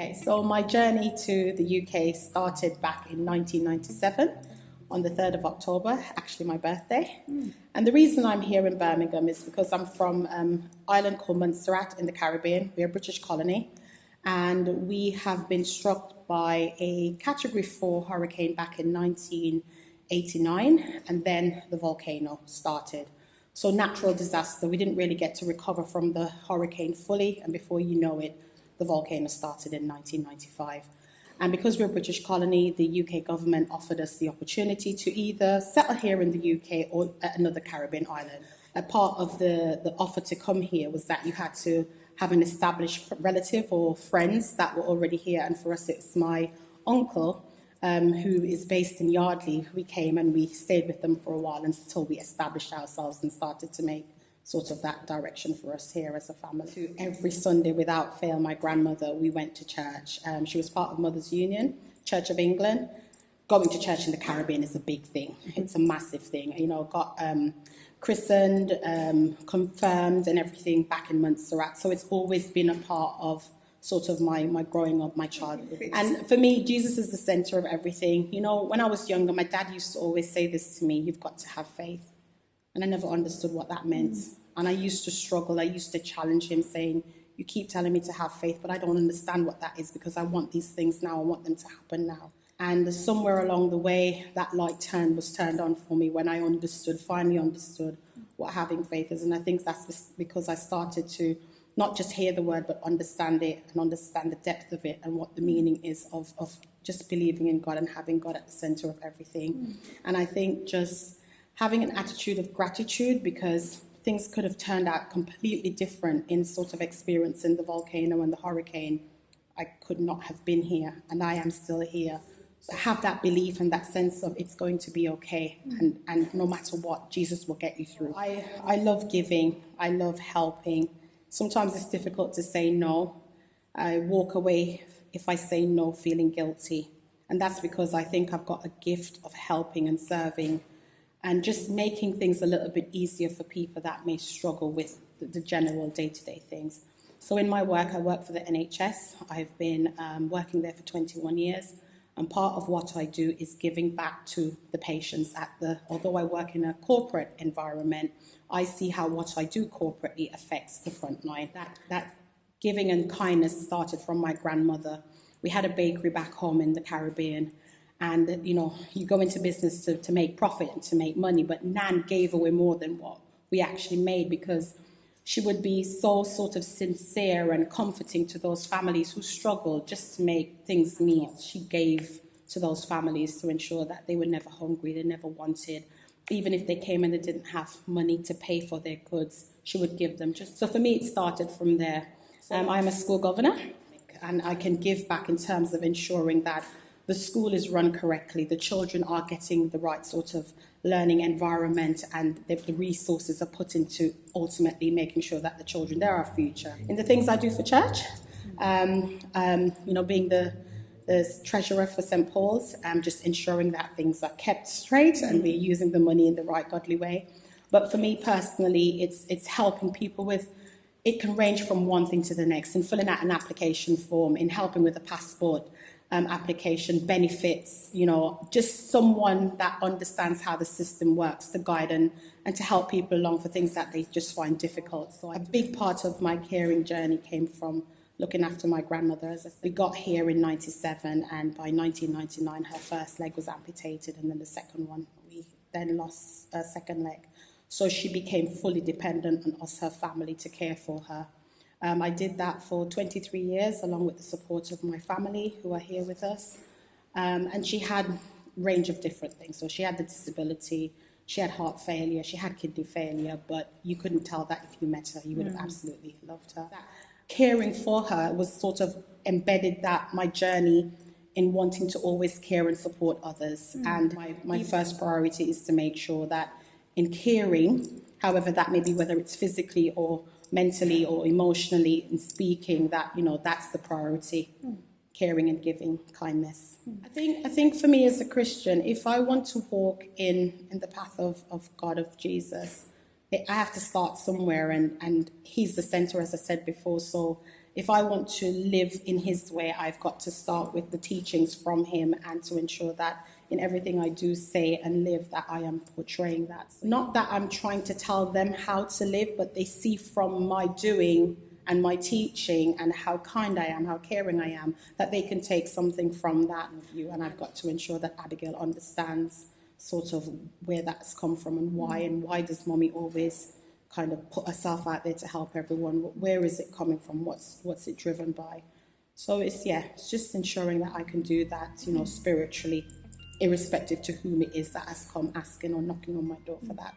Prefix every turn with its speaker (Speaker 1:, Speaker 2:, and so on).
Speaker 1: Okay, so my journey to the UK started back in 1997 on the 3rd of October, actually my birthday. And the reason I'm here in Birmingham is because I'm from an island called Montserrat in the Caribbean. We're a British colony, and we have been struck by a Category 4 hurricane back in 1989, and then the volcano started. So natural disaster, we didn't really get to recover from the hurricane fully, and before you know it, the volcano started in 1995. And because we're a British colony, the UK government offered us the opportunity to either settle here in the UK or at another Caribbean island. A part of the offer to come here was that you had to have an established relative or friends that were already here. And for us, it's my uncle, who is based in Yardley. We came and we stayed with them for a while until we established ourselves and started to make sort of that direction for us here as a family. Every Sunday, without fail, my grandmother, we went to church. She was part of Mothers Union, Church of England. Going to church in the Caribbean is a big thing. It's a massive thing. You know, got christened, confirmed and everything back in Montserrat. So it's always been a part of sort of my growing up, my childhood. And for me, Jesus is the center of everything. You know, when I was younger, my dad used to always say this to me: you've got to have faith. And I never understood what that meant. And I used to struggle. I used to challenge him, saying, you keep telling me to have faith, but I don't understand what that is, because I want these things now. I want them to happen now. And somewhere along the way, that light was turned on for me when I finally understood what having faith is. And I think that's because I started to not just hear the word, but understand it and understand the depth of it and what the meaning is of just believing in God and having God at the center of everything. And I think just having an attitude of gratitude, because things could have turned out completely different in sort of experiencing the volcano and the hurricane. I could not have been here, and I am still here. So have that belief and that sense of it's going to be okay, and no matter what, Jesus will get you through. I love giving. I love helping. Sometimes it's difficult to say no. I walk away if I say no feeling guilty. And that's because I think I've got a gift of helping and serving and just making things a little bit easier for people that may struggle with the general day-to-day things. So in my work, I work for the NHS. I've been working there for 21 years. And part of what I do is giving back to the patients although I work in a corporate environment, I see how what I do corporately affects the front line. That giving and kindness started from my grandmother. We had a bakery back home in the Caribbean. And, you know, you go into business to make profit and to make money, but Nan gave away more than what we actually made, because she would be so sort of sincere and comforting to those families who struggled just to make things meet. She gave to those families to ensure that they were never hungry, they never wanted. Even if they came and they didn't have money to pay for their goods, she would give them. So for me, it started from there. I'm a school governor, and I can give back in terms of ensuring that the school is run correctly, the children are getting the right sort of learning environment, and the resources are put into ultimately making sure that the children, they're our future. In the things I do for church, you know, being the treasurer for St. Paul's, just ensuring that things are kept straight and we're using the money in the right godly way. But for me personally, it's helping people with, it can range from one thing to the next, in filling out an application form, in helping with a passport application, benefits, you know, just someone that understands how the system works to guide and to help people along for things that they just find difficult. So a big part of my caring journey came from looking after my grandmother. As I said, we got here in 97, and by 1999 her first leg was amputated, and then the second one, we then lost a second leg. So she became fully dependent on us, her family, to care for her. I did that for 23 years, along with the support of my family who are here with us. And she had a range of different things. So she had the disability, she had heart failure, she had kidney failure, but you couldn't tell that if you met her. You would have absolutely loved her. Caring for her was sort of embedded my journey in wanting to always care and support others. And my first priority is to make sure that in caring, however that may be, whether it's physically or mentally or emotionally, in speaking, that, you know, that's the priority. Caring and giving, kindness. I think for me as a Christian, if I want to walk in the path of God, of Jesus, I have to start somewhere, and he's the center, as I said before. So if I want to live in his way, I've got to start with the teachings from him, and to ensure that in everything I do, say, and live, that I am portraying that. Not that I'm trying to tell them how to live, but they see from my doing and my teaching and how kind I am, how caring I am, that they can take something from that view. And I've got to ensure that Abigail understands sort of where that's come from, and why does mommy always kind of put herself out there to help everyone? Where is it coming from? What's it driven by? So it's just ensuring that I can do that, spiritually, irrespective to whom it is that has come asking or knocking on my door for that.